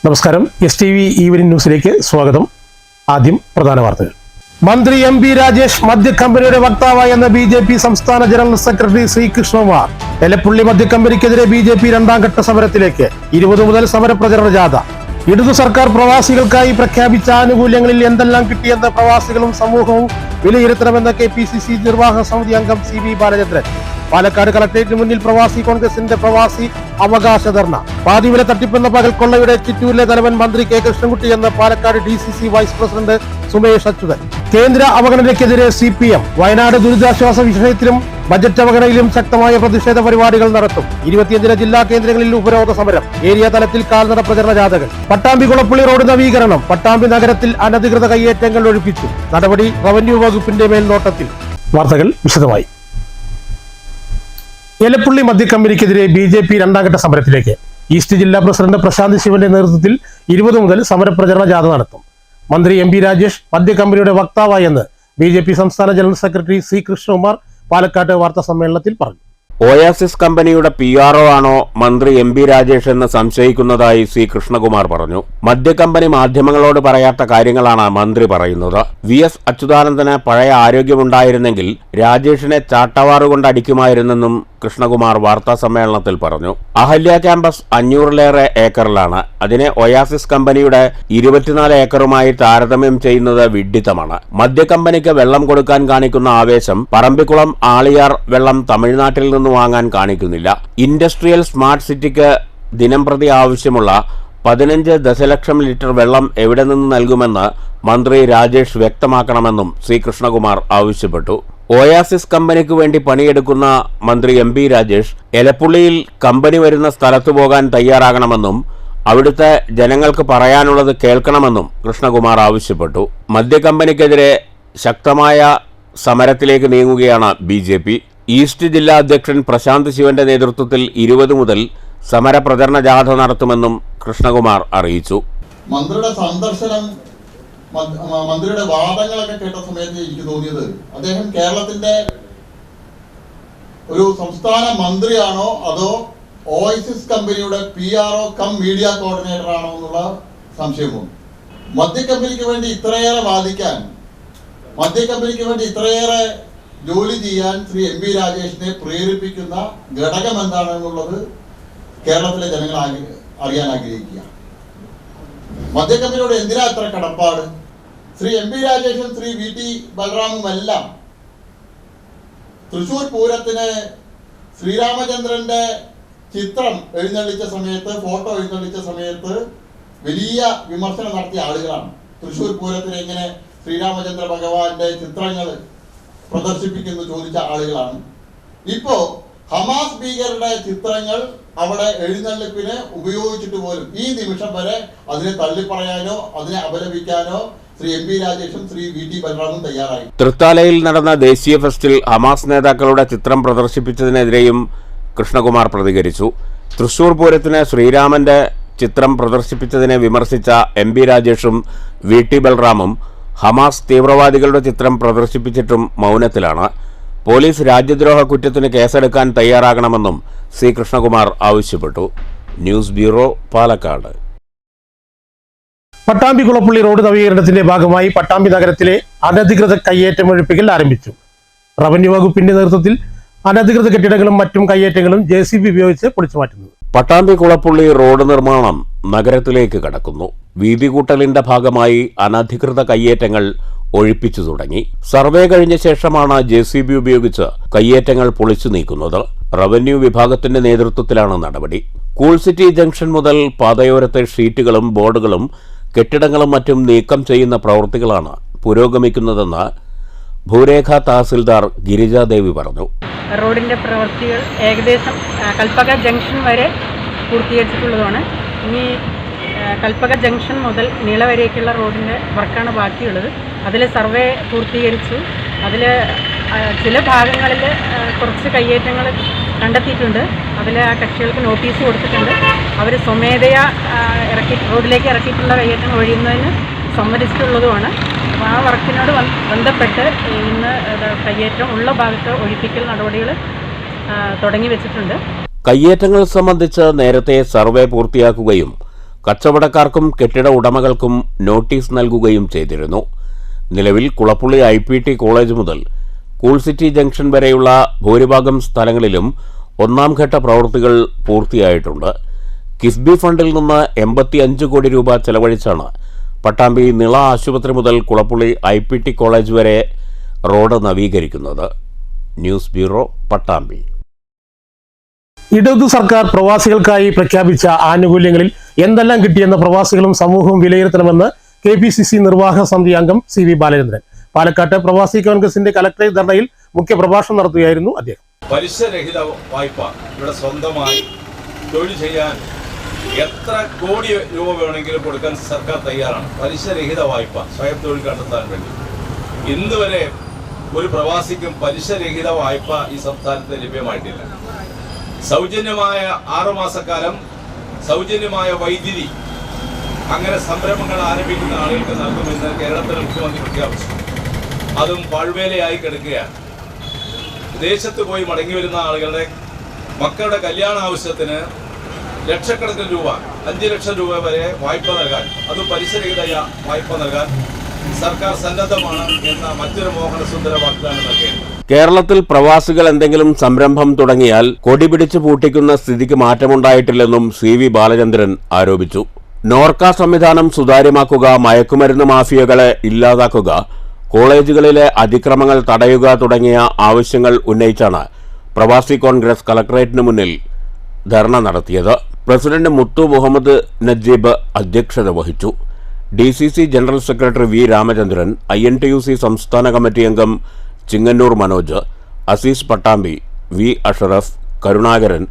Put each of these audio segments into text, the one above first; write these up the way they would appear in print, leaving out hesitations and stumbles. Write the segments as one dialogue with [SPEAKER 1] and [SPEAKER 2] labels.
[SPEAKER 1] നമസ്കാരം. STV evening ന്യൂസിലേക്ക് സ്വാഗതം. ആദ്യം പ്രധാന വാർത്തകൾ. മന്ത്രി MP രാജേഷ് മദ്യക്കമ്പനിയുടെ വക്താവായെന്ന BJP സംസ്ഥാന ജനറൽ സെക്രട്ടറി ശ്രീ കൃഷ്ണകുമാർ. എലപ്പുള്ളി മദ്യക്കമ്പനിക്കെതിരെ BJP രണ്ടാം ഘട്ട സമരത്തിലേക്ക്. 20 മുതൽ സമരപ്രചരണ ജാഥ. ഇടതു സർക്കാർ പ്രവാസികൾക്കായി പ്രഖ്യാപിച്ച ആനുകൂല്യങ്ങളിൽ എന്തെല്ലാം കിട്ടിയെന്ന് പ്രവാസികളും സമൂഹവും വിലയിരുത്തണമെന്ന് KPCC നിർവാഹക സമിതി അംഗം CB ബാലചന്ദ്രൻ. പാലക്കാട് കളക്ടറേറ്റിന് മുന്നിൽ പ്രവാസി കോൺഗ്രസിന്റെ പ്രവാസി അവകാശ ധർണ. പാതിവില തട്ടിപ്പെന്ന പകൽക്കൊള്ളയുടെ ചിറ്റൂരിലെ തലവൻ മന്ത്രി K കൃഷ്ണൻകുട്ടി എന്ന Palakkad DCC vice president Sumesh Achuthan. കേന്ദ്ര അവഗണനയ്ക്കെതിരെ CPM. വയനാട് ദുരിതാശ്വാസ വിഷയത്തിലും ബജറ്റ് അവഗണനയിലും ശക്തമായ പ്രതിഷേധ പരിപാടികൾ നടത്തും. 25 ജില്ലാ കേന്ദ്രങ്ങളിൽ ഉപരോധ സമരം. ഏരിയ തലത്തിൽ കാൽനട പ്രചരണ ജാഥകൾ. പട്ടാമ്പി കുളപ്പള്ളി റോഡ് നവീകരണം. പട്ടാമ്പി നഗരത്തിൽ അനധികൃത കയ്യേറ്റങ്ങൾ ഒഴിപ്പിച്ചു. നടപടി റവന്യൂ വകുപ്പിന്റെ മേൽനോട്ടത്തിൽ. വാർത്തകൾ വിശദമായി. എലപ്പുള്ളി മദ്യക്കമ്പനിക്കെതിരെ BJP രണ്ടാം ഘട്ട സമരത്തിലേക്ക്. ഈസ്റ്റ് ജില്ലാ പ്രസിഡന്റ് പ്രശാന്ത് ശിവന്റെ നേതൃത്വത്തിൽ 20 മുതൽ സമരപ്രചരണ ജാഥ നടത്തും. മന്ത്രി MP രാജേഷ് മദ്യക്കമ്പനിയുടെ വക്താവായെന്ന് BJP സംസ്ഥാന general secretary C Krishnakumar Palakkad വാർത്താ സമ്മേളനത്തിൽ പറഞ്ഞു.
[SPEAKER 2] ഒയാസിസ് കമ്പനിയുടെ PRO ആണോ മന്ത്രി MP രാജേഷ് എന്ന് സംശയിക്കുന്നതായി C കൃഷ്ണകുമാർ പറഞ്ഞു. മദ്യക്കമ്പനി മാധ്യമങ്ങളോട് പറയാത്ത കാര്യങ്ങളാണ് മന്ത്രി പറയുന്നത്. VS അച്യുതാനന്ദന് പഴയ ആരോഗ്യമുണ്ടായിരുന്നെങ്കിൽ രാജേഷിനെ ചാട്ടവാറുകൊണ്ട് അടിക്കുമായിരുന്നെന്നും കൃഷ്ണകുമാർ വാർത്താ സമ്മേളനത്തിൽ പറഞ്ഞു. അഹല്യ ക്യാമ്പസ് 500-ലേറെ ഏക്കറിലാണ്. അതിനെ ഒയാസിസ് കമ്പനിയുടെ 24 ഏക്കറുമായി താരതമ്യം ചെയ്യുന്നത് വിഡ്ഢിത്തമാണ്. മദ്യക്കമ്പനിക്ക് വെള്ളം കൊടുക്കാൻ കാണിക്കുന്ന ആവേശം പറമ്പിക്കുളം ആളിയാർ വെള്ളം തമിഴ്നാട്ടിൽ നിന്ന് വാങ്ങാൻ കാണിക്കുന്നില്ല. ഇൻഡസ്ട്രിയൽ സ്മാർട്ട് സിറ്റിക്ക് ദിനംപ്രതി ആവശ്യമുള്ള 15 ദശലക്ഷം ലിറ്റർ വെള്ളം എവിടെ നിന്ന് നൽകുമെന്ന് മന്ത്രി രാജേഷ് വ്യക്തമാക്കണമെന്നും C കൃഷ്ണകുമാർ ആവശ്യപ്പെട്ടു. ഒയാസിസ് കമ്പനിക്ക് വേണ്ടി പണിയെടുക്കുന്ന മന്ത്രി MP രാജേഷ് എലപ്പുള്ളിയിൽ കമ്പനി വരുന്ന സ്ഥലത്തു പോകാൻ തയ്യാറാകണമെന്നും അവിടുത്തെ ജനങ്ങൾക്ക് പറയാനുള്ളത് കേൾക്കണമെന്നും കൃഷ്ണകുമാർ ആവശ്യപ്പെട്ടു. മദ്യക്കമ്പനിക്കെതിരെ ശക്തമായ സമരത്തിലേക്ക് നീങ്ങുകയാണ് BJP. ഈസ്റ്റ് ജില്ലാ അധ്യക്ഷൻ പ്രശാന്ത് ശിവന്റെ നേതൃത്വത്തിൽ 20 മുതൽ സമരപ്രചരണ ജാഥ നടത്തുമെന്നും കൃഷ്ണകുമാർ അറിയിച്ചു.
[SPEAKER 3] മന്ത്രിയുടെ സന്ദർശനം, മന്ത്രിയുടെ വാദങ്ങളൊക്കെ കേട്ട സമയത്ത് എനിക്ക് തോന്നിയത് അദ്ദേഹം കേരളത്തിന്റെ ഒരു സംസ്ഥാന മന്ത്രിയാണോ അതോ ഒയാസിസ് കമ്പനിയുടെ PRO കം മീഡിയ കോർഡിനേറ്റർ ആണോ എന്നുള്ള സംശയമുണ്ട്. മദ്യക്കമ്പനിക്ക് വേണ്ടി ഇത്രയേറെ വാദിക്കാൻ, മദ്യക്കമ്പനിക്ക് വേണ്ടി ഇത്രയേറെ ജോലി ചെയ്യാൻ ശ്രീ MP രാജേഷിനെ പ്രേരിപ്പിക്കുന്ന ഘടകം എന്താണെന്നുള്ളത് കേരളത്തിലെ ജനങ്ങൾ അറിയാൻ ആഗ്രഹിക്കുക. മദ്യക്കമ്പനിയോട് എന്തിനാ അത്ര കടപ്പാട്? ശ്രീ MP രാജേഷും ശ്രീ VT ബലറാമും എല്ലാം തൃശൂർ പൂരത്തിന് ശ്രീരാമചന്ദ്രന്റെ ചിത്രം എഴുന്നള്ളിച്ച സമയത്ത്, ഫോട്ടോ എഴുന്നള്ളിച്ച സമയത്ത് വലിയ വിമർശനം നടത്തിയ ആളുകളാണ്. തൃശൂർ പൂരത്തിന് എങ്ങനെ ശ്രീരാമചന്ദ്ര ഭഗവാന്റെ ചിത്രങ്ങൾ പ്രദർശിപ്പിക്കുന്നു ചോദിച്ച ആളുകളാണ്. ഇപ്പോ ഹമാസ് ഭീകരരുടെ ചിത്രങ്ങൾ അവിടെ എഴുന്നള്ളിപ്പിന് ഉപയോഗിച്ചിട്ട് പോലും ഈ നിമിഷം വരെ അതിനെ തള്ളിപ്പറയാനോ അതിനെ അപലപിക്കാനോ ശ്രീ MP രാജേഷും ശ്രീ VT ബലറാമും തയ്യാറായി.
[SPEAKER 2] തൃത്താലയിൽ നടന്ന ദേശീയ ഫെസ്റ്റിൽ ഹമാസ് നേതാക്കളുടെ ചിത്രം പ്രദർശിപ്പിച്ചതിനെതിരെയും കൃഷ്ണകുമാർ പ്രതികരിച്ചു. തൃശൂർ പൂരത്തിന് ശ്രീരാമന്റെ ചിത്രം പ്രദർശിപ്പിച്ചതിനെ വിമർശിച്ച MP രാജേഷും VT ബലറാമും ഹമാസ് തീവ്രവാദികളുടെ ചിത്രം പ്രദർശിപ്പിച്ചിട്ടും മൗനത്തിലാണ്. പോലീസ് രാജ്യദ്രോഹ കുറ്റത്തിന് കേസെടുക്കാൻ തയ്യാറാകണമെന്നും C കൃഷ്ണകുമാർ ആവശ്യപ്പെട്ടു. News bureau, Palakkad.
[SPEAKER 1] Pattambi Kulappully road നവീകരണത്തിന്റെ ഭാഗമായി പട്ടാമ്പി നഗരത്തിലെ അനധികൃത കയ്യേറ്റം ഒഴിപ്പിക്കൽ ആരംഭിച്ചു. റവന്യൂ വകുപ്പിന്റെ നേതൃത്വത്തിൽ അനധികൃത കെട്ടിടങ്ങളും മറ്റും കയ്യേറ്റങ്ങളും JCB ഉപയോഗിച്ച് പൊളിച്ചു മാറ്റുന്നത്.
[SPEAKER 2] പട്ടാമ്പി കുളപ്പള്ളി റോഡ് നിർമ്മാണം നഗരത്തിലേക്ക് കടക്കുന്നു. വീതി കൂട്ടലിന്റെ ഭാഗമായി അനധികൃത കയ്യേറ്റങ്ങൾ ഒഴിപ്പിച്ചു തുടങ്ങി. സർവേ കഴിഞ്ഞ ശേഷമാണ് JCB ഉപയോഗിച്ച് കയ്യേറ്റങ്ങൾ പൊളിച്ചു നീക്കുന്നത്. റവന്യൂ വിഭാഗത്തിന്റെ നേതൃത്വത്തിലാണ് നടപടി. കൂൾ സിറ്റി ജംഗ്ഷൻ മുതൽ പാതയോരത്തെ ഷീറ്റുകളും ബോർഡുകളും കെട്ടിടങ്ങളും മറ്റും നീക്കം ചെയ്യുന്ന പ്രവൃത്തികളാണ് പുരോഗമിക്കുന്നതെന്ന് ഭൂരേഖ തഹസിൽദാർ ഗിരിജാദേവി പറഞ്ഞു.
[SPEAKER 4] റോഡിൻ്റെ പ്രവൃത്തികൾ ഏകദേശം കൽപ്പക ജംഗ്ഷൻ വരെ പൂർത്തീകരിച്ചിട്ടുള്ളതാണ്. ഇനി കൽപ്പക ജംഗ്ഷൻ മുതൽ നീള വരേക്കുള്ള റോഡിൻ്റെ വർക്കാണ് ബാക്കിയുള്ളത്. അതിൽ സർവേ പൂർത്തീകരിച്ചു. അതിൽ ചില ഭാഗങ്ങളിൽ കുറച്ച് കയ്യേറ്റങ്ങൾ കണ്ടെത്തിയിട്ടുണ്ട്. അതിൽ ആ കക്ഷികൾക്ക് നോട്ടീസ് കൊടുത്തിട്ടുണ്ട്. അവർ സ്വമേധയാ റോഡിലേക്ക് ഇറക്കിയിട്ടുള്ള കയ്യേറ്റം ഒഴിയുന്നതിന് സമ്മതിച്ചിട്ടുള്ളതുമാണ്. അപ്പോൾ ആ വർക്കിനോട് ബന്ധപ്പെട്ട് ഇന്ന് കയ്യേറ്റം ഉള്ള ഭാഗത്ത് ഒഴിപ്പിക്കൽ നടപടികൾ തുടങ്ങി വെച്ചിട്ടുണ്ട്.
[SPEAKER 2] കയ്യേറ്റങ്ങൾ സംബന്ധിച്ച് നേരത്തെ സർവേ പൂർത്തിയാക്കുകയും കച്ചവടക്കാർക്കും കെട്ടിട ഉടമകൾക്കും നോട്ടീസ് നൽകുകയും ചെയ്തിരുന്നു. നിലവിൽ കുളപ്പുള്ളി IPT കോളേജ് മുതൽ കൂൾ സിറ്റി ജംഗ്ഷൻ വരെയുള്ള ഭൂരിഭാഗം സ്ഥലങ്ങളിലും ഒന്നാം ഘട്ട പ്രവൃത്തികൾ പൂർത്തിയായിട്ടുണ്ട്. കിഫ്ബി ഫണ്ടിൽ നിന്ന് 85 കോടി രൂപ ചെലവഴിച്ചാണ് പട്ടാമ്പി നിള ആശുപത്രി മുതൽ കുളപ്പുള്ളി IPT കോളേജ് വരെ റോഡ് നവീകരിക്കുന്നത്. News bureau, Pattambi.
[SPEAKER 1] ഇടതു സർക്കാർ പ്രവാസികൾക്കായി പ്രഖ്യാപിച്ച ആനുകൂല്യങ്ങളിൽ എന്തെല്ലാം കിട്ടിയെന്ന് പ്രവാസികളും സമൂഹവും വിലയിരുത്തണമെന്ന് KPCC നിർവാഹക സമിതി അംഗം CV ബാലചന്ദ്രൻ. പാലക്കാട്ട് പ്രവാസി കോൺഗ്രസിന്റെ കലക്ടറേറ്റ് ധർണയിൽ മുഖ്യപ്രഭാഷണം നടത്തുകയായിരുന്നു അദ്ദേഹം.
[SPEAKER 5] പലിശരഹിത വായ്പ ഇവിടെ സ്വന്തമായി തൊഴിൽ ചെയ്യാൻ എത്ര കോടി രൂപ വേണമെങ്കിലും കൊടുക്കാൻ സർക്കാർ തയ്യാറാണ്. പലിശരഹിത വായ്പ സ്വയം തൊഴിൽ കണ്ടെത്താൻ വേണ്ടി ഇന്ന് വരെ ഒരു പ്രവാസിക്കും പലിശരഹിത വായ്പ ഈ സംസ്ഥാനത്ത് ലഭ്യമായിട്ടില്ല. സൗജന്യമായ 6 മാസക്കാലം സൗജന്യമായ വൈദ്യുതി, അങ്ങനെ സംരംഭങ്ങൾ ആരംഭിക്കുന്ന ആളുകൾക്ക് നൽകുമെന്ന് കേരളത്തിലെ മുഖ്യമന്ത്രി പ്രഖ്യാപിച്ചു. അതും പാഴ്വേലയായി കിടക്കുകയാണ്. വിദേശത്ത് പോയി മടങ്ങി വരുന്ന ആളുകളുടെ മക്കളുടെ കല്യാണ ആവശ്യത്തിന് ലക്ഷക്കണക്കിന് രൂപ, 5 ലക്ഷം രൂപ വരെ വായ്പ നൽകാൻ, അതും പലിശരഹിത വായ്പ നൽകാൻ സർക്കാർ സന്നദ്ധമാണ് എന്ന മറ്റൊരു മോഹനസുന്ദര വാഗ്ദാനം നൽകിയിട്ടുണ്ട്.
[SPEAKER 2] കേരളത്തിൽ പ്രവാസികൾ എന്തെങ്കിലും സംരംഭം തുടങ്ങിയാൽ കൊടി പിടിച്ചു പൂട്ടിക്കുന്ന സ്ഥിതിക്ക് മാറ്റമുണ്ടായിട്ടില്ലെന്നും CV ബാലചന്ദ്രൻ ആരോപിച്ചു. നോർക്ക സംവിധാനം സുതാര്യമാക്കുക, മയക്കുമരുന്ന് മാഫിയകളെ ഇല്ലാതാക്കുക, കോളേജുകളിലെ അതിക്രമങ്ങൾ തടയുക തുടങ്ങിയ ആവശ്യങ്ങൾ ഉന്നയിച്ചാണ് പ്രവാസി കോൺഗ്രസ് കളക്ടറേറ്റിന് മുന്നിൽ ധർണ നടത്തിയത്. പ്രസിഡന്റ് മുത്തു മുഹമ്മദ് നജീബ് അധ്യക്ഷത വഹിച്ചു. DCC general secretary V Ramachandran, INTUC സംസ്ഥാന കമ്മിറ്റി അംഗം ചിങ്ങന്നൂർ മനോജ്, അസീസ് പട്ടാമ്പി, V അഷറഫ്, കരുണാകരൻ,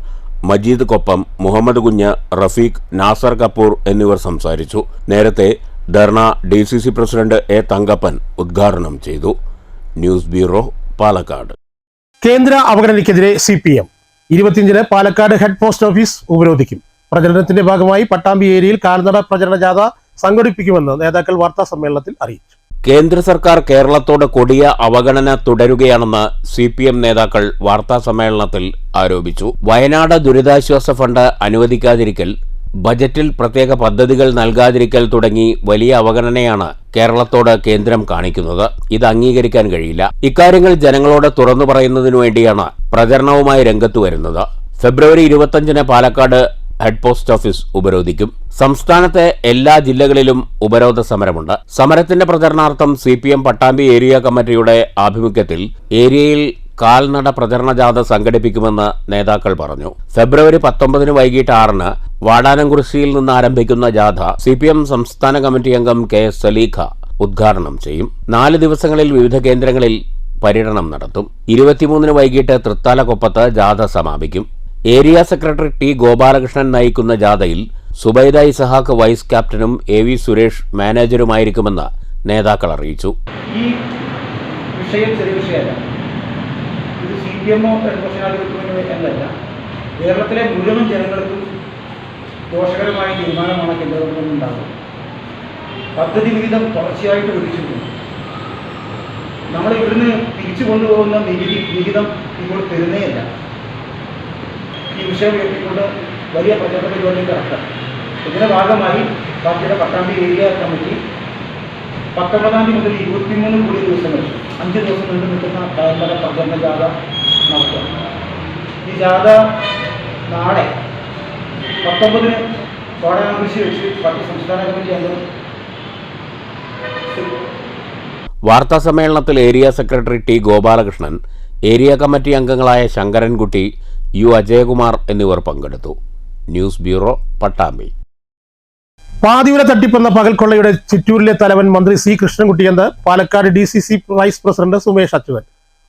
[SPEAKER 2] മജീദ് കൊപ്പം, മുഹമ്മദ് കുഞ്ഞ്, റഫീഖ്, നാസർ കപൂർ എന്നിവർ സംസാരിച്ചു. നേരത്തെ dharna DCC president A Thankappan ഉദ്ഘാടനം ചെയ്തു. News bureau, Palakkad.
[SPEAKER 1] കേന്ദ്ര അവഗണനയ്ക്കെതിരെ CPM 25-ന് പാലക്കാട് ഹെഡ് പോസ്റ്റ് ഓഫീസ് ഉപരോധിക്കും. പ്രചരണത്തിന്റെ ഭാഗമായി പട്ടാമ്പി ഏരിയയിൽ കാൽനട പ്രചരണ ജാഥ സംഘടിപ്പിക്കുമെന്ന് നേതാക്കൾ വാർത്താ സമ്മേളനത്തിൽ അറിയിച്ചു.
[SPEAKER 2] കേന്ദ്ര സർക്കാർ കേരളത്തോട് കൊടിയ അവഗണന തുടരുകയാണെന്ന് CPM നേതാക്കൾ വാർത്താ സമ്മേളനത്തിൽ ആരോപിച്ചു. വയനാട് ദുരിതാശ്വാസ ഫണ്ട് അനുവദിക്കാതിരിക്കൽ, ബജറ്റിൽ പ്രത്യേക പദ്ധതികൾ നൽകാതിരിക്കൽ തുടങ്ങി വലിയ അവഗണനയാണ് കേരളത്തോട് കേന്ദ്രം കാണിക്കുന്നത്. ഇത് അംഗീകരിക്കാൻ കഴിയില്ല. ഇക്കാര്യങ്ങൾ ജനങ്ങളോട് തുറന്നു പറയുന്നതിനു വേണ്ടിയാണ് പ്രചരണവുമായി രംഗത്തു വരുന്നത്. ഫെബ്രുവരി 25-ന് പാലക്കാട് ഹെഡ് പോസ്റ്റ് ഓഫീസ് ഉപരോധിക്കും. സംസ്ഥാനത്തെ എല്ലാ ജില്ലകളിലും ഉപരോധ സമരമുണ്ട്. സമരത്തിന്റെ പ്രചരണാർത്ഥം CPM പട്ടാമ്പി ഏരിയ കമ്മിറ്റിയുടെ ആഭിമുഖ്യത്തിൽ ഏരിയയിൽ കാൽനട പ്രചരണ ജാഥ സംഘടിപ്പിക്കുമെന്ന് നേതാക്കൾ പറഞ്ഞു. ഫെബ്രുവരി 19-ന് വൈകിട്ട് 6-ന് വാടാനംകുറിശ്ശിയിൽ നിന്ന് ആരംഭിക്കുന്ന ജാഥ CPM സംസ്ഥാന കമ്മിറ്റി അംഗം KS സലീഖ ഉദ്ഘാടനം ചെയ്യും. 4 ദിവസങ്ങളിൽ വിവിധ കേന്ദ്രങ്ങളിൽ പര്യടനം നടത്തും. 23-ന് വൈകിട്ട് തൃത്താലക്കൊപ്പത്ത് ജാഥ സമാപിക്കും. ഏരിയ സെക്രട്ടറി T ഗോപാലകൃഷ്ണൻ നയിക്കുന്ന ജാഥയിൽ സുബൈദ ഇസഹാക്ക് വൈസ് ക്യാപ്റ്റനും AV സുരേഷ് മാനേജറുമായിരിക്കുമെന്ന് നേതാക്കൾ അറിയിച്ചു.
[SPEAKER 6] ഈ വിഷയം ചെറിയ വിഷയമല്ല. ഇത് CPM-ഓ ഇടതുപക്ഷാധിപത്യത്തിനോ എന്നല്ല, കേരളത്തിലെ മുഴുവൻ ജനങ്ങൾക്കും ദോഷകരമായ തീരുമാനമാണ് കേന്ദ്ര ഗവൺമെന്റ് ഉണ്ടാകുന്നത്. പദ്ധതി വിഹിതം തുടർച്ചയായിട്ട് വിധിച്ചിട്ടുണ്ട്. നമ്മൾ ഇവിടുന്ന് തിരിച്ചു കൊണ്ടുപോകുന്ന വിഹിതം ഇപ്പോൾ തരുന്നേയല്ല. ഈ വിഷയം ഉയർത്തിക്കൊണ്ട് വലിയ പ്രചരണ പരിപാടികൾ നടത്താം. ഇതിന്റെ ഭാഗമായി പാർട്ടിയുടെ പട്ടാമ്പി ഏരിയ കമ്മിറ്റി 19-ാം തീയതി മുതൽ 23 കൂടി ദിവസങ്ങൾ 5 ദിവസം നീണ്ടു നിൽക്കുന്ന കാൽനട പ്രചരണ ജാഥ നടത്തും. ഈ ജാഥ നാളെ 19-ന് വാടാനംകുറിശ്ശി വെച്ച് പാർട്ടി സംസ്ഥാന കമ്മിറ്റി അംഗം
[SPEAKER 2] വാർത്താ സമ്മേളനത്തിൽ area secretary T Gopalakrishnan, area committee അംഗങ്ങളായ ശങ്കരൻകുട്ടി, U അജയകുമാർ എന്നിവർ പങ്കെടുത്തു. News bureau, Pattambi.
[SPEAKER 1] പാതിവില തട്ടിപ്പെന്ന പകൽക്കൊള്ളയുടെ ചിറ്റൂരിലെ തലവൻ മന്ത്രി C കൃഷ്ണൻകുട്ടിയെന്ന് Palakkad DCC vice president Sumesh Achuvan.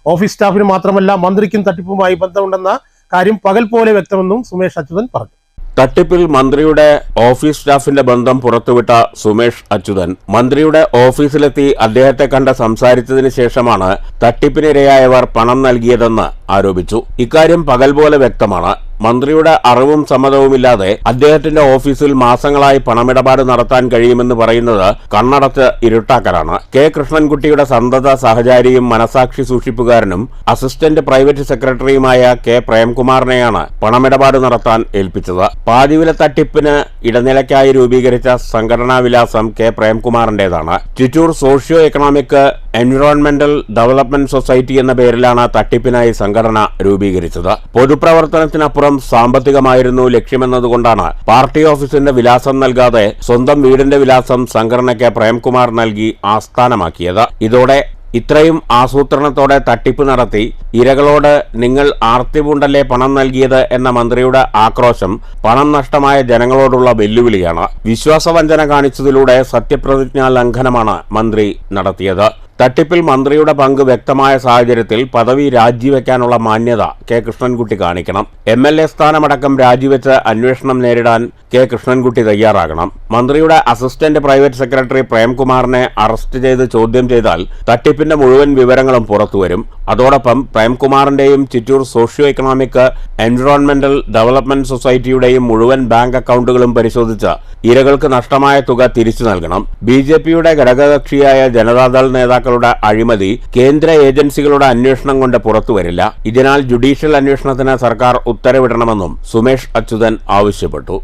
[SPEAKER 1] Office സ്റ്റാഫിന് മാത്രമല്ല മന്ത്രിക്കും തട്ടിപ്പുമായി ബന്ധമുണ്ടെന്ന കാര്യം പകൽ പോലെ വ്യക്തമെന്നും സുമേഷ് അച്ചുവൻ പറഞ്ഞു.
[SPEAKER 2] തട്ടിപ്പിൽ മന്ത്രിയുടെ ഓഫീസ് സ്റ്റാഫിന്റെ ബന്ധം പുറത്തുവിട്ട സുമേഷ് അച്യുതൻ മന്ത്രിയുടെ ഓഫീസിലെത്തി അദ്ദേഹത്തെ കണ്ട് സംസാരിച്ചതിന് ശേഷമാണ് തട്ടിപ്പിനിരയായവർ പണം നൽകിയതെന്ന് ആരോപിച്ചു. ഇക്കാര്യം പകൽ പോലെ വ്യക്തമാണ്. മന്ത്രിയുടെ അറിവും സമ്മതവുമില്ലാതെ അദ്ദേഹത്തിന്റെ ഓഫീസിൽ മാസങ്ങളായി പണമിടപാട് നടത്താൻ കഴിയുമെന്ന് പറയുന്നത് കണ്ണടച്ച് ഇരുട്ടാക്കലാണ്. കെ കൃഷ്ണൻകുട്ടിയുടെ സന്തത സഹചാരിയും മനസാക്ഷി സൂക്ഷിപ്പുകാരനും അസിസ്റ്റന്റ് പ്രൈവറ്റ് സെക്രട്ടറിയുമായ കെ പ്രേംകുമാറിനെയാണ് പണമിടപാട് നടത്താൻ ഏൽപ്പിച്ചത്. പാതിവില തട്ടിപ്പിന് ഇടനിലയ്ക്കായി രൂപീകരിച്ച സംഘടനാ വിലാസം കെ പ്രേംകുമാറിന്റേതാണ്. Chittur socio economic environmental development society എന്ന പേരിലാണ് തട്ടിപ്പിനായി സംഘടന രൂപീകരിച്ചത്. പൊതുപ്രവർത്തനത്തിനപ്പുറം സാമ്പത്തികമായിരുന്നു ലക്ഷ്യമെന്നതുകൊണ്ടാണ് പാർട്ടി ഓഫീസിന്റെ വിലാസം നൽകാതെ സ്വന്തം വീടിന്റെ വിലാസം സംഘടനയ്ക്ക് പ്രേംകുമാർ നൽകി ആസ്ഥാനമാക്കിയത്. ഇതോടെ ഇത്രയും ആസൂത്രണത്തോടെ തട്ടിപ്പ് നടത്തി ഇരകളോട് നിങ്ങൾ ആർത്തിപൂണ്ടല്ലേ പണം നൽകിയത് എന്ന മന്ത്രിയുടെ ആക്രോശം പണം നഷ്ടമായ ജനങ്ങളോടുള്ള വെല്ലുവിളിയാണ്. വിശ്വാസവഞ്ചന കാണിച്ചതിലൂടെ സത്യപ്രതിജ്ഞാ ലംഘനമാണ് മന്ത്രി നടത്തിയത്. തട്ടിപ്പിൽ മന്ത്രിയുടെ പങ്ക് വ്യക്തമായ സാഹചര്യത്തിൽ പദവി രാജിവെക്കാനുള്ള മാന്യത കെ കൃഷ്ണൻകുട്ടി കാണിക്കണം. MLA സ്ഥാനമടക്കം രാജിവെച്ച് അന്വേഷണം നേരിടാൻ കെ കൃഷ്ണൻകുട്ടി തയ്യാറാകണം. മന്ത്രിയുടെ അസിസ്റ്റന്റ് പ്രൈവറ്റ് സെക്രട്ടറി പ്രേംകുമാറിനെ അറസ്റ്റ് ചെയ്ത് ചോദ്യം ചെയ്താൽ തട്ടിപ്പിന്റെ മുഴുവൻ വിവരങ്ങളും പുറത്തുവരും. അതോടൊപ്പം പ്രേംകുമാറിന്റെയും Chittur socio economic environmental development സൊസൈറ്റിയുടെയും മുഴുവൻ ബാങ്ക് അക്കൗണ്ടുകളും പരിശോധിച്ച് ഇരകൾക്ക് നഷ്ടമായ തുക തിരിച്ചു നൽകണം. BJPയുടെ ഘടകകക്ഷിയായ ജനതാദൾ നേതാക്കളുടെ അഴിമതി കേന്ദ്ര ഏജൻസികളുടെ അന്വേഷണം കൊണ്ട് പുറത്തുവരില്ല. ഇതിനാൽ ജുഡീഷ്യൽ അന്വേഷണത്തിന് സർക്കാർ ഉത്തരവിടണമെന്നും സുമേഷ് അച്യുതൻ ആവശ്യപ്പെട്ടു.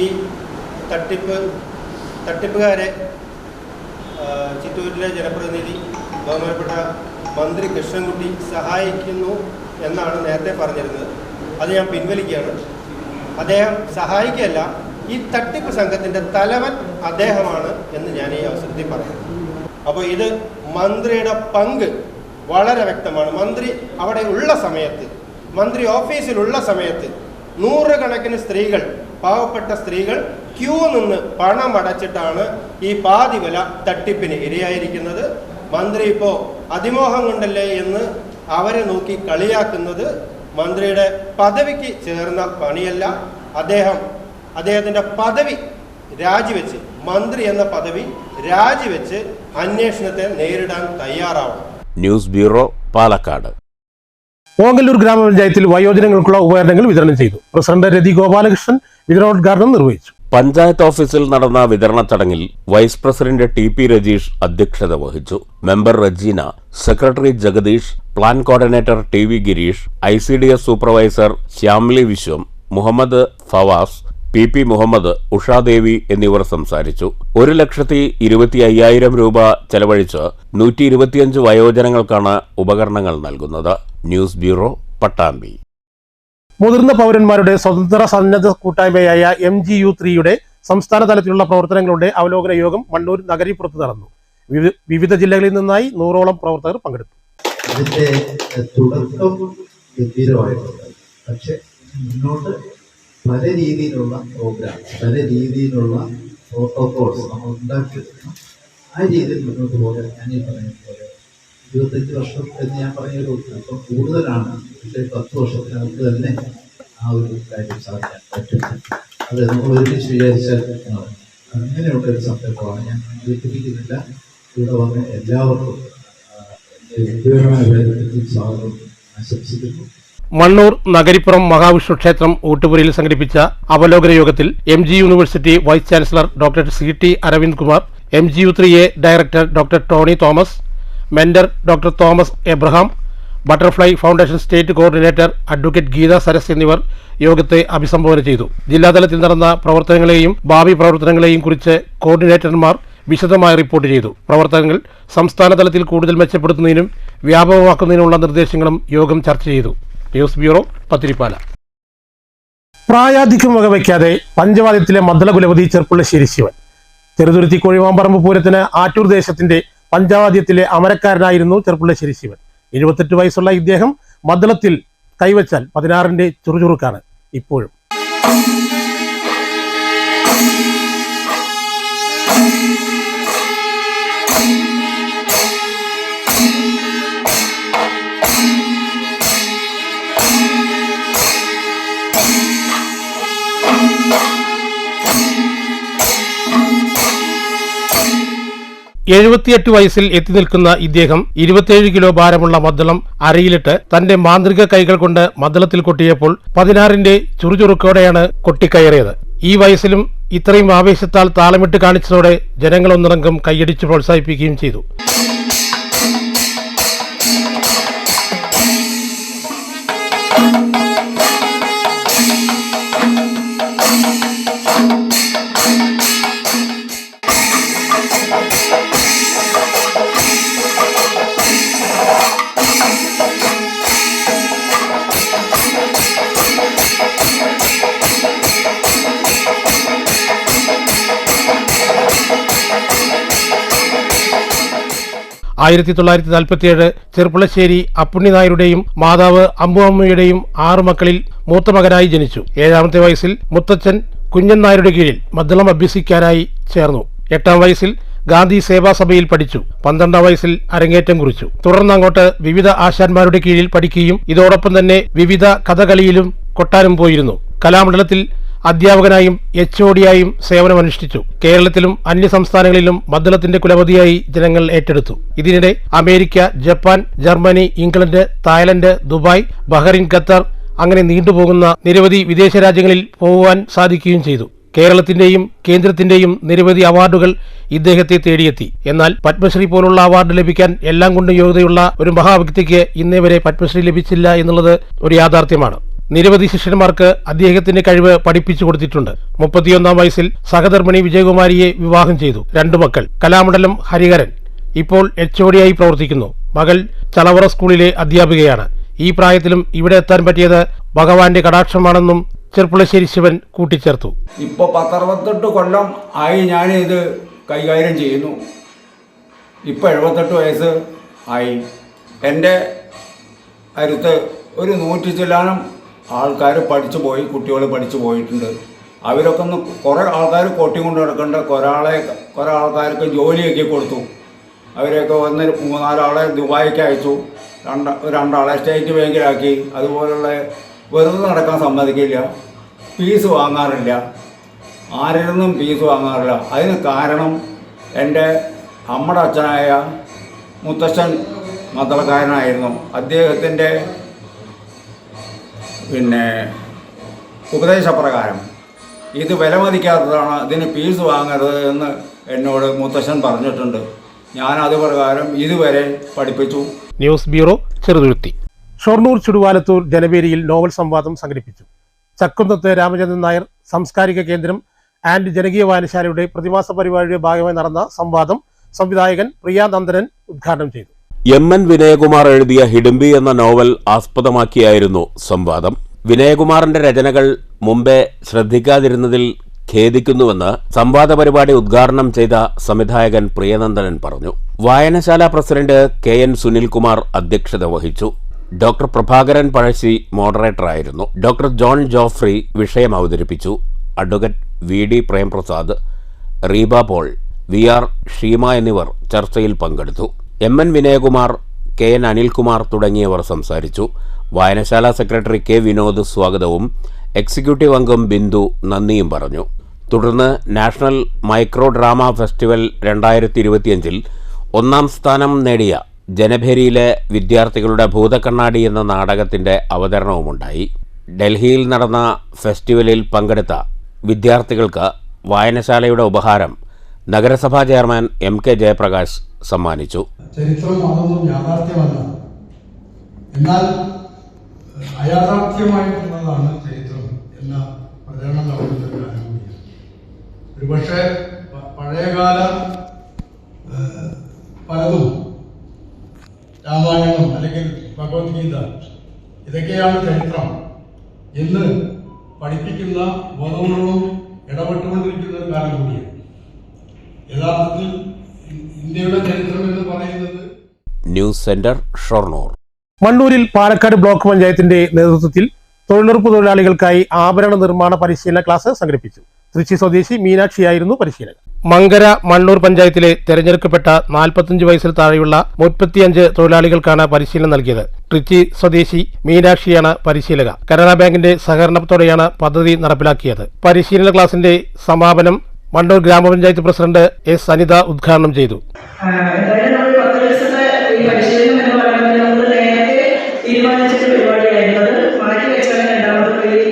[SPEAKER 7] ഈ തട്ടിപ്പുകാരെ ചിറ്റൂരിലെ ജനപ്രതിനിധി ബഹുമാനപ്പെട്ട മന്ത്രി കൃഷ്ണൻകുട്ടി സഹായിക്കുന്നു എന്നാണ് നേരത്തെ പറഞ്ഞിരുന്നത്. അത് ഞാൻ പിൻവലിക്കുകയാണ്. അദ്ദേഹം സഹായിക്കുകയല്ല, ഈ തട്ടിപ്പ് സംഘത്തിൻ്റെ തലവൻ അദ്ദേഹമാണ് എന്ന് ഞാൻ ഈ അവസരത്തിൽ പറയുന്നു. അപ്പോൾ ഇത് മന്ത്രിയുടെ പങ്ക് വളരെ വ്യക്തമാണ്. മന്ത്രി അവിടെ ഉള്ള സമയത്ത്, മന്ത്രി ഓഫീസിലുള്ള സമയത്ത് നൂറുകണക്കിന് സ്ത്രീകൾ, പാവപ്പെട്ട സ്ത്രീകൾ ക്യൂ നിന്ന് പണമടച്ചിട്ടാണ് ഈ പാതിവില തട്ടിപ്പിന് ഇരയായിരിക്കുന്നത്. മന്ത്രി ഇപ്പോൾ അതിമോഹം കൊണ്ടല്ലേ എന്ന് അവരെ നോക്കി കളിയാക്കുന്നത് മന്ത്രിയുടെ പദവിക്ക് ചേർന്ന പണിയല്ല. അദ്ദേഹത്തിൻ്റെ പദവി രാജിവെച്ച്, മന്ത്രി എന്ന പദവി രാജിവെച്ച് അന്വേഷണത്തെ നേരിടാൻ തയ്യാറാവണം.
[SPEAKER 2] News bureau, Palakkad.
[SPEAKER 1] ഓങ്ങല്ലൂർ ഗ്രാമപഞ്ചായത്തിൽ വയോജനങ്ങൾക്കുള്ള ഉപകരണങ്ങൾ വിതരണം ചെയ്തു. പ്രസിഡന്റ് രതി ഗോപാലകൃഷ്ണൻ വിതരണോദ്ഘാടനം നിർവഹിച്ചു.
[SPEAKER 2] പഞ്ചായത്ത് ഓഫീസിൽ നടന്ന വിതരണ ചടങ്ങിൽ വൈസ് പ്രസിഡന്റ് TP രജീഷ് അധ്യക്ഷത വഹിച്ചു. Member Rejeena, secretary Jagadeesh, plan coordinator TV Girish, ICDS supervisor Shyamli Viswam, Muhammad Fawaz, PP Muhammad, Ushadevi എന്നിവർ സംസാരിച്ചു. 1,25,000 രൂപ ചെലവഴിച്ച് 125 വയോജനങ്ങൾക്കാണ് ഉപകരണങ്ങൾ നൽകുന്നത്. News bureau, Pattambi.
[SPEAKER 1] മുതിർന്ന പൗരന്മാരുടെ സ്വതന്ത്ര സന്നദ്ധ കൂട്ടായ്മയായ MGU3യുടെ സംസ്ഥാന തലത്തിലുള്ള പ്രവർത്തനങ്ങളുടെ അവലോകന യോഗം മണ്ണൂർ നഗരിപ്പുറത്ത് നടന്നു. വിവിധ ജില്ലകളിൽ നിന്നായി 100ഓളം പ്രവർത്തകർ പങ്കെടുത്തു.
[SPEAKER 8] അതിന്റെ തുടക്കം ഗംഭീരമായിട്ടുണ്ട്. പക്ഷെ മുന്നോട്ട് പല രീതിയിലുള്ള പ്രോഗ്രാം, പല രീതിയിലുള്ള പ്രോട്ടോകോൾസ് നമ്മൾ ഉണ്ടാക്കിയെടുക്കണം. ആ രീതിയിൽ മുന്നോട്ട് പോകാൻ ഞാൻ ഈ പറയുന്നത് പോലെ 25 വർഷം എന്ന് ഞാൻ പറഞ്ഞൊരു അല്പം കൂടുതലാണ്. പക്ഷേ 10 വർഷത്തിനകത്ത് തന്നെ ആ ഒരു കാര്യം സാധിക്കാൻ പറ്റും. അത് നമ്മൾ ഒരുമിച്ച് വിചാരിച്ചാൽ അങ്ങനെയുള്ള ഒരു സംരംഭമാണ്. ഞാൻ വിളിപ്പിക്കുന്നില്ല. ഇവിടെ വന്ന് എല്ലാവർക്കും സ്വാഗതം ആശംസിക്കുന്നു.
[SPEAKER 1] മണ്ണൂർ നഗരിപ്പുറം മഹാവിഷ്ണു ക്ഷേത്രം ഊട്ടുപുരയിൽ സംഘടിപ്പിച്ച അവലോകന യോഗത്തിൽ MG university vice chancellor doctor CT Aravind Kumar, MGU3A director doctor Tony Thomas, mentor doctor Thomas Abraham, butterfly foundation state coordinator advocate Geetha Saras എന്നിവർ യോഗത്തെ അഭിസംബോധന ചെയ്തു. ജില്ലാതലത്തിൽ നടന്ന പ്രവർത്തനങ്ങളെയും ഭാവി പ്രവർത്തനങ്ങളെയും കുറിച്ച് കോർഡിനേറ്റർമാർ വിശദമായി റിപ്പോർട്ട് ചെയ്തു. പ്രവർത്തനങ്ങൾ സംസ്ഥാന തലത്തിൽ കൂടുതൽ മെച്ചപ്പെടുത്തുന്നതിനും വ്യാപകമാക്കുന്നതിനുള്ള നിർദ്ദേശങ്ങളും യോഗം ചർച്ച ചെയ്തു. News bureau, Pathiripala. പ്രായാധിക്യം വകവയ്ക്കാതെ പഞ്ചവാദ്യത്തിലെ മദ്ദളകുലപതി ചെർപ്പുളശ്ശേരി ശിവൻ. ചെറുതുരുത്തി കോഴിവാമ്പറമ്പ് പൂരത്തിന് ആറ്റൂർ ദേശത്തിന്റെ പഞ്ചവാദ്യത്തിലെ അമരക്കാരനായിരുന്നു ചെർപ്പുളശ്ശേരി ശിവൻ. 78 വയസ്സുള്ള ഇദ്ദേഹം മദ്ദളത്തിൽ കൈവച്ചാൽ 16ന്റെ ചുറുചുറുക്കാണ് ഇപ്പോഴും. 78 വയസ്സിൽ എത്തി നിൽക്കുന്ന ഇദ്ദേഹം 27 കിലോ ഭാരമുള്ള മദ്ദളം അരയിലിട്ട് തന്റെ മാന്ത്രിക കൈകൾ കൊണ്ട് മദ്ദളത്തിൽ കൊട്ടിയപ്പോൾ 16ന്റെ ചുറുചുറുക്കോടെയാണ് കൊട്ടിക്കയറിയത്. ഈ വയസ്സിലും ഇത്രയും ആവേശത്താൽ താളമിട്ട് കാണിച്ചതോടെ ജനങ്ങൾ ഒന്നടങ്കം കൈയടിച്ച് പ്രോത്സാഹിപ്പിക്കുകയും ചെയ്തു. ആയിരത്തി 1947 ചെർപ്പുളശ്ശേരി അപ്പുണ്ണി നായരുടെയും മാതാവ് അമ്പുമ്മയുടെയും 6 മക്കളിൽ മൂത്ത മകനായി ജനിച്ചു. 7ാമത്തെ വയസ്സിൽ മുത്തച്ഛൻ കുഞ്ഞൻ നായരുടെ കീഴിൽ മദ്ദളം അഭ്യസിക്കാനായി ചേർന്നു. 8ാം വയസ്സിൽ ഗാന്ധി സേവാസഭയിൽ പഠിച്ചു. 12ാം വയസ്സിൽ അരങ്ങേറ്റം കുറിച്ചു. തുടർന്ന് അങ്ങോട്ട് വിവിധ ആശാന്മാരുടെ കീഴിൽ പഠിക്കുകയും ഇതോടൊപ്പം തന്നെ വിവിധ കഥകളിയിലും കൊട്ടാനും പോയിരുന്നു. കലാമണ്ഡലത്തിൽ അധ്യാപകനായും HOD-യായും സേവനമനുഷ്ഠിച്ചു. കേരളത്തിലും അന്യ സംസ്ഥാനങ്ങളിലും മദ്ദളത്തിന്റെ കുലപതിയായി ജനങ്ങൾ ഏറ്റെടുത്തു. ഇതിനിടെ America, Japan, Germany, England, Thailand, Dubai, Bahrain, Qatar അങ്ങനെ നീണ്ടുപോകുന്ന നിരവധി വിദേശ രാജ്യങ്ങളിൽ പോകുവാൻ സാധിക്കുകയും ചെയ്തു. കേരളത്തിന്റെയും കേന്ദ്രത്തിന്റെയും നിരവധി അവാർഡുകൾ ഇദ്ദേഹത്തെ തേടിയെത്തി. എന്നാൽ പത്മശ്രീ പോലുള്ള അവാർഡ് ലഭിക്കാൻ എല്ലാം കൊണ്ടും യോഗ്യതയുള്ള ഒരു മഹാവ്യക്തിക്ക് ഇന്നേ വരെ പത്മശ്രീ ലഭിച്ചില്ല എന്നുള്ളത് ഒരു യാഥാർത്ഥ്യമാണ്. നിരവധി ശിഷ്യന്മാർക്ക് അദ്ദേഹത്തിന്റെ കഴിവ് പഠിപ്പിച്ചു കൊടുത്തിട്ടുണ്ട്. 31ാം വയസ്സിൽ സഹധർമ്മിണി വിജയകുമാരിയെ വിവാഹം ചെയ്തു. 2 മക്കൾ. കലാമണ്ഡലം ഹരിഹരൻ ഇപ്പോൾ HOD-യായി പ്രവർത്തിക്കുന്നു. മകൾ ചളവറ സ്കൂളിലെ അധ്യാപികയാണ്. ഈ പ്രായത്തിലും ഇവിടെ എത്താൻ പറ്റിയത് ഭഗവാന്റെ കടാക്ഷമാണെന്നും ചെർപ്പുളശ്ശേരി ശിവൻ കൂട്ടിച്ചേർത്തു.
[SPEAKER 9] ഇപ്പോൾ 68 കൊല്ലം ആയി ഞാനിത് കൈകാര്യം ചെയ്യുന്നു. ഇപ്പോൾ 78 വയസ്സ് ആയി. എൻ്റെ അടുത്ത് ഒരു 100 ചില്ലാനം ആൾക്കാർ പഠിച്ചു പോയി, കുട്ടികൾ പഠിച്ചു പോയിട്ടുണ്ട്. അവരൊക്കെ ഒന്ന് കുറേ ആൾക്കാർ കൊട്ടിക്കൊണ്ട് നടക്കേണ്ട കുറേ ആൾക്കാർക്ക് ജോലിയൊക്കെ കൊടുത്തു. അവരെയൊക്കെ വന്ന് 3-4 ആളെ ദുബായിക്ക് അയച്ചു, 2 ആളെ സ്റ്റേറ്റ് ബാങ്കിലാക്കി. അതുപോലുള്ള വെറുതെ നടക്കാൻ സമ്മതിക്കില്ല, ഫീസ് വാങ്ങാറില്ല, ആരിൽ നിന്നും ഫീസ് വാങ്ങാറില്ല. അതിന് കാരണം എൻ്റെ അമ്മയുടെ അച്ഛനായ മുത്തച്ഛൻ മദ്ദളക്കാരനായിരുന്നു. അദ്ദേഹത്തിൻ്റെ ഉപദേശപ്രകാരം ഇത് വിലമതിക്കാത്തതാണ്, ഇതിന് ഫീസ് വാങ്ങരുത് എന്ന് എന്നോട് മുത്തശ്ശൻ പറഞ്ഞിട്ടുണ്ട്. ഞാൻ അത് പ്രകാരം ഇതുവരെ പഠിപ്പിച്ചു.
[SPEAKER 1] News bureau, Cheruthuruthy. ഷൊർണൂർ ചുടുവാലത്തൂർ ജനവേദിയിൽ നോവൽ സംവാദം സംഘടിപ്പിച്ചു. ചക്കുന്നത്ത് രാമചന്ദ്രൻ നായർ സാംസ്കാരിക കേന്ദ്രം ആൻഡ് ജനകീയ വായനശാലയുടെ പ്രതിമാസ പരിപാടിയുടെ ഭാഗമായി നടന്ന സംവാദം സംവിധായകൻ പ്രിയാനന്ദനൻ ഉദ്ഘാടനം ചെയ്തു.
[SPEAKER 2] MN വിനയകുമാർ എഴുതിയ ഹിഡുംബി എന്ന നോവൽ ആസ്പദമാക്കിയായിരുന്നു സംവാദം. വിനയകുമാറിന്റെ രചനകൾ മുമ്പേ ശ്രദ്ധിക്കാതിരുന്നതിൽ ഖേദിക്കുന്നുവെന്ന് സംവാദ പരിപാടി ഉദ്ഘാടനം ചെയ്ത സംവിധായകൻ പ്രിയനന്ദനൻ പറഞ്ഞു. വായനശാല പ്രസിഡന്റ് KN സുനിൽകുമാർ അധ്യക്ഷത വഹിച്ചു. ഡോക്ടർ പ്രഭാകരൻ പഴശ്ശി മോഡറേറ്ററായിരുന്നു. ഡോക്ടർ ജോൺ ജോഫ്രി വിഷയം അവതരിപ്പിച്ചു. Advocate VD Premprasad, Reeba Paul, VR Sheema എന്നിവർ ചർച്ചയിൽ പങ്കെടുത്തു. MN വിനയകുമാർ, KN അനിൽകുമാർ തുടങ്ങിയവർ സംസാരിച്ചു. വായനശാല സെക്രട്ടറി K വിനോദ് സ്വാഗതവും എക്സിക്യൂട്ടീവ് അംഗം ബിന്ദു നന്ദിയും പറഞ്ഞു. തുടർന്ന് നാഷണൽ മൈക്രോ ഡ്രാമ ഫെസ്റ്റിവൽ 2025 1ാം സ്ഥാനം നേടിയ ജനഭേരിയിലെ വിദ്യാർത്ഥികളുടെ ഭൂതക്കണ്ണാടി എന്ന നാടകത്തിന്റെ അവതരണവുമുണ്ടായി. ഡൽഹിയിൽ നടന്ന ഫെസ്റ്റിവലിൽ പങ്കെടുത്ത വിദ്യാർത്ഥികൾക്ക് വായനശാലയുടെ ഉപഹാരം നഗരസഭാ ചെയർമാൻ MK ജയപ്രകാശ് സമ്മാനിച്ചു.
[SPEAKER 10] ചരിത്രം അതൊന്നും യാഥാർത്ഥ്യമല്ല, എന്നാൽ അയാഥാർത്ഥ്യമായിട്ടുള്ളതാണ് ചരിത്രം എന്ന പ്രചരണം നടത്തുന്ന ഒരുപക്ഷെ പഴയകാല പലതും, രാമായണം അല്ലെങ്കിൽ ഭഗവത്ഗീത, ഇതൊക്കെയാണ് ചരിത്രം എന്ന് പഠിപ്പിക്കുന്ന ബോധങ്ങളോടും ഇടപെട്ടുകൊണ്ടിരിക്കുന്ന ഒരു കാലം കൂടിയാണ്. യഥാർത്ഥത്തിൽ ഇന്ത്യയുടെ ചരിത്രം എന്ന് പറയുന്നത്.
[SPEAKER 2] News centre, Shoranur.
[SPEAKER 1] മണ്ണൂരിൽ പാലക്കാട് ബ്ലോക്ക് പഞ്ചായത്തിന്റെ നേതൃത്വത്തിൽ തൊഴിലുറപ്പ് തൊഴിലാളികൾക്കായി ആഭരണ നിർമ്മാണ പരിശീലന ക്ലാസ് സംഘടിപ്പിച്ചു. തൃച്ചി സ്വദേശി മീനാക്ഷിയായിരുന്നു പരിശീലകൻ. മങ്കര മണ്ണൂർ പഞ്ചായത്തിലെ തെരഞ്ഞെടുക്കപ്പെട്ട 45 വയസ്സിൽ താഴെയുള്ള 35 തൊഴിലാളികൾക്കാണ് പരിശീലനം നൽകിയത്. ട്രിച്ചി സ്വദേശി മീനാക്ഷിയാണ് പരിശീലക. കനറ ബാങ്കിന്റെ സഹകരണത്തോടെയാണ് പദ്ധതി നടപ്പിലാക്കിയത്. പരിശീലന ക്ലാസിന്റെ സമാപനം മണ്ടൂർ ഗ്രാമപഞ്ചായത്ത് പ്രസിഡന്റ് എസ് അനിത ഉദ്ഘാടനം ചെയ്തു.
[SPEAKER 11] എന്തായാലും നമ്മൾ 10 ദിവസത്തെ ഈ പരിശീലനം എന്ന് പറയുന്നത് നമ്മൾ നേരത്തെ തീരുമാനിച്ചിട്ട് പരിപാടിയായിരുന്നത് മാറ്റി വെച്ചാണ് രണ്ടാമത്തെ ഈ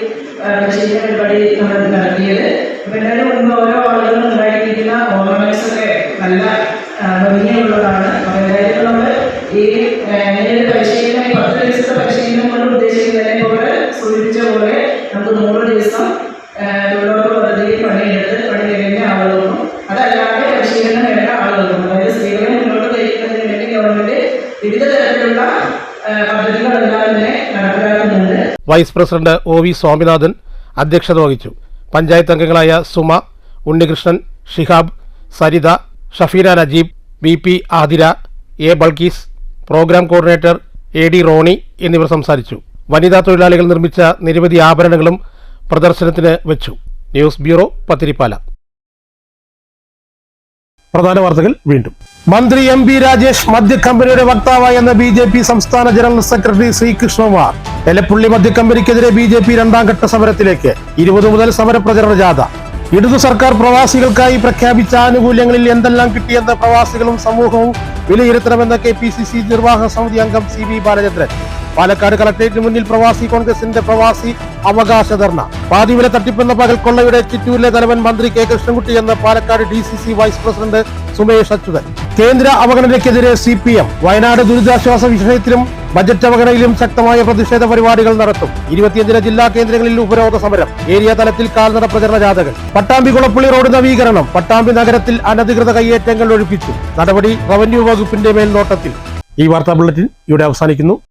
[SPEAKER 11] പരിശീലന പരിപാടി നമ്മൾ നടത്തിയത്. അപ്പം എന്തായാലും മുൻപ് ഓരോ ആളുകളും ഉണ്ടാക്കിയിരിക്കുന്ന ഓർണമെന്റ്സ് ഒക്കെ നല്ല ഭംഗിയുള്ളതാണ്. അപ്പം എന്തായാലും നമ്മൾ ഈ ഇങ്ങനെയൊരു പരിശീലനം 10 ദിവസത്തെ പരിശീലനം കൊണ്ട് ഉദ്ദേശിക്കുന്നതിനെ പോലെ സൂചിപ്പിച്ച പോലെ നമുക്ക് 100 ദിവസം തൊഴിലുറപ്പ് പദ്ധതിയിൽ പണി കഴിഞ്ഞ ആളുകൾക്കും അതല്ലാതെ പരിശീലനം വേണ്ട ആളുകൾക്കും, അതായത് സ്ത്രീകളെ മുന്നോട്ട് നയിക്കുന്നതിന് വേണ്ടി ഗവൺമെന്റ് വിവിധ തരത്തിലുള്ള പദ്ധതികളെല്ലാം തന്നെ നടപ്പിലാക്കുന്നുണ്ട്.
[SPEAKER 1] വൈസ് പ്രസിഡന്റ് OV സ്വാമിനാഥൻ അധ്യക്ഷത വഹിച്ചു. പഞ്ചായത്ത് അംഗങ്ങളായ Suma, Unnikrishnan, Shihab, Saritha, Shafeena Najeeb, BP Athira, A Balkees, programme coordinator AD Ronnie എന്നിവർ സംസാരിച്ചു. വനിതാ തൊഴിലാളികൾ നിർമ്മിച്ച നിരവധി ആഭരണങ്ങളും പ്രദർശനത്തിന് വെച്ചു. News bureau, Pathirippala. പ്രധാന വാർത്തകൾ വീണ്ടും. മന്ത്രി MB രാജേഷ് മദ്യക്കമ്പനിയുടെ വക്താവായെന്ന BJP സംസ്ഥാന ജനറൽ സെക്രട്ടറി ശ്രീകൃഷ്ണകുമാർ. എലപ്പുള്ളി മദ്യക്കമ്പനിക്കെതിരെ BJP രണ്ടാം ഘട്ട സമരത്തിലേക്ക്. 20 മുതൽ സമരപ്രചരണ ജാഥ. ഇടതു സർക്കാർ പ്രവാസികൾക്കായി പ്രഖ്യാപിച്ച ആനുകൂല്യങ്ങളിൽ എന്തെല്ലാം കിട്ടിയെന്ന് പ്രവാസികളും സമൂഹവും വിലയിരുത്തണമെന്ന് KPCC നിർവാഹക സമിതി അംഗം CB ബാലചന്ദ്രൻ. പാലക്കാട് കളക്ടറേറ്റിന് മുന്നിൽ പ്രവാസി കോൺഗ്രസിന്റെ പ്രവാസി അവകാശ ധർണ. പാതിവില തട്ടിപ്പെന്ന പകൽ കൊള്ളയുടെ ചിറ്റൂരിലെ തലവൻ മന്ത്രി K കൃഷ്ണൻകുട്ടി എന്ന് Palakkad DCC vice president Sumesh Achuthan. കേന്ദ്ര അവഗണനയ്ക്കെതിരെ CPM. വയനാട് ദുരിതാശ്വാസ വിഷയത്തിലും ബജറ്റ് അവഗണനയിലും ശക്തമായ പ്രതിഷേധ പരിപാടികൾ നടത്തും. 25 ജില്ലാ കേന്ദ്രങ്ങളിൽ ഉപരോധ സമരം. ഏരിയ തലത്തിൽ കാൽനട പ്രചരണ ജാഥകൾ. പട്ടാമ്പി കുളപ്പള്ളി റോഡ് നവീകരണം. പട്ടാമ്പി നഗരത്തിൽ അനധികൃത കയ്യേറ്റങ്ങൾ ഒഴിപ്പിച്ചു. നടപടി റവന്യൂ വകുപ്പിന്റെ മേൽനോട്ടത്തിൽ. ഈ വാർത്താ ബുള്ളറ്റിൻ ഇവിടെ അവസാനിക്കുന്നു.